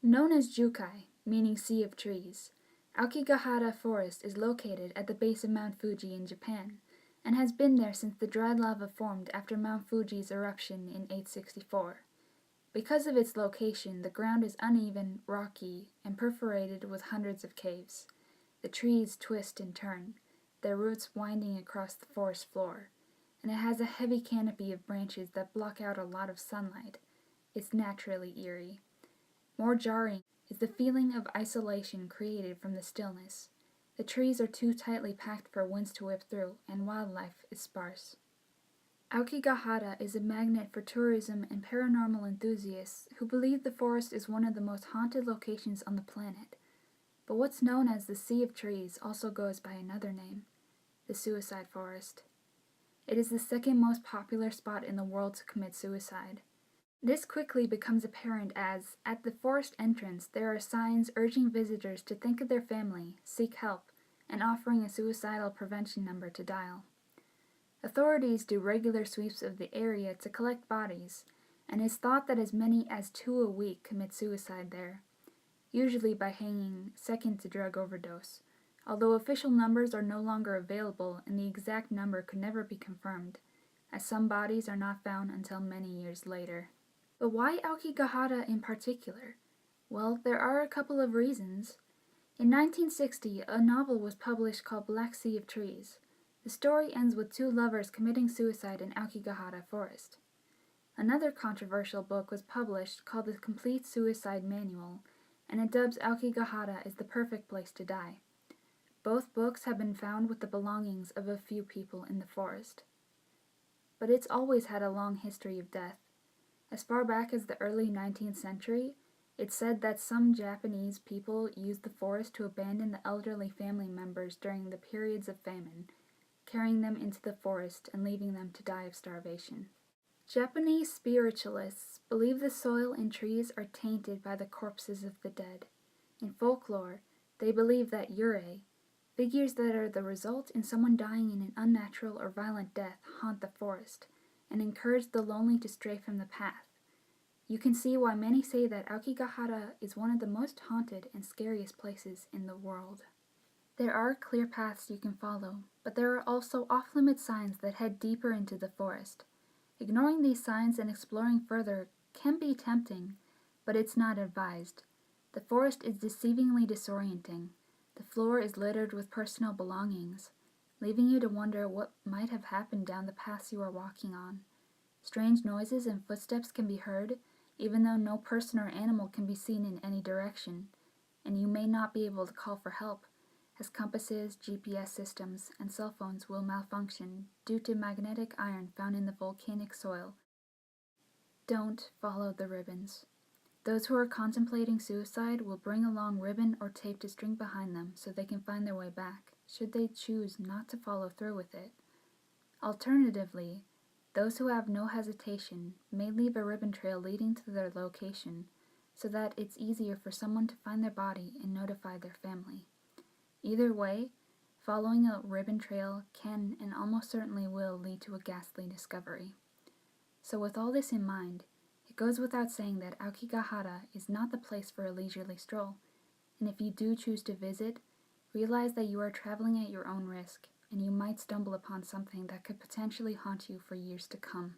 Known as Jukai, meaning Sea of Trees, Aokigahara Forest is located at the base of Mount Fuji in Japan, and has been there since the dried lava formed after Mount Fuji's eruption in 864. Because of its location, the ground is uneven, rocky, and perforated with hundreds of caves. The trees twist and turn, their roots winding across the forest floor, and it has a heavy canopy of branches that block out a lot of sunlight. It's naturally eerie. More jarring is the feeling of isolation created from the stillness. The trees are too tightly packed for winds to whip through, and wildlife is sparse. Aokigahara is a magnet for tourism and paranormal enthusiasts who believe the forest is one of the most haunted locations on the planet. But what's known as the Sea of Trees also goes by another name, the Suicide Forest. It is the second most popular spot in the world to commit suicide. This quickly becomes apparent as, at the forest entrance, there are signs urging visitors to think of their family, seek help, and offering a suicidal prevention number to dial. Authorities do regular sweeps of the area to collect bodies, and it's thought that as many as 2 a week commit suicide there, usually by hanging second to drug overdose, although official numbers are no longer available and the exact number could never be confirmed, as some bodies are not found until many years later. But why Aokigahara in particular? Well, there are a couple of reasons. In 1960, a novel was published called Black Sea of Trees. The story ends with 2 lovers committing suicide in Aokigahara Forest. Another controversial book was published called The Complete Suicide Manual, and it dubs Aokigahara as the perfect place to die. Both books have been found with the belongings of a few people in the forest. But it's always had a long history of death. As far back as the early 19th century, it's said that some Japanese people used the forest to abandon the elderly family members during the periods of famine, carrying them into the forest and leaving them to die of starvation. Japanese spiritualists believe the soil and trees are tainted by the corpses of the dead. In folklore, they believe that yurei, figures that are the result in someone dying in an unnatural or violent death, haunt the forest, and encourage the lonely to stray from the path. You can see why many say that Aokigahara is one of the most haunted and scariest places in the world. There are clear paths you can follow, but there are also off-limit signs that head deeper into the forest. Ignoring these signs and exploring further can be tempting, but it's not advised. The forest is deceivingly disorienting. The floor is littered with personal belongings, leaving you to wonder what might have happened down the paths you are walking on. Strange noises and footsteps can be heard, even though no person or animal can be seen in any direction, and you may not be able to call for help, as compasses, GPS systems, and cell phones will malfunction due to magnetic iron found in the volcanic soil. Don't follow the ribbons. Those who are contemplating suicide will bring along ribbon or tape to string behind them so they can find their way back, should they choose not to follow through with it. Alternatively, those who have no hesitation may leave a ribbon trail leading to their location so that it's easier for someone to find their body and notify their family. Either way, following a ribbon trail can and almost certainly will lead to a ghastly discovery. So with all this in mind, it goes without saying that Aokigahara is not the place for a leisurely stroll, and if you do choose to visit, realize that you are traveling at your own risk, and you might stumble upon something that could potentially haunt you for years to come.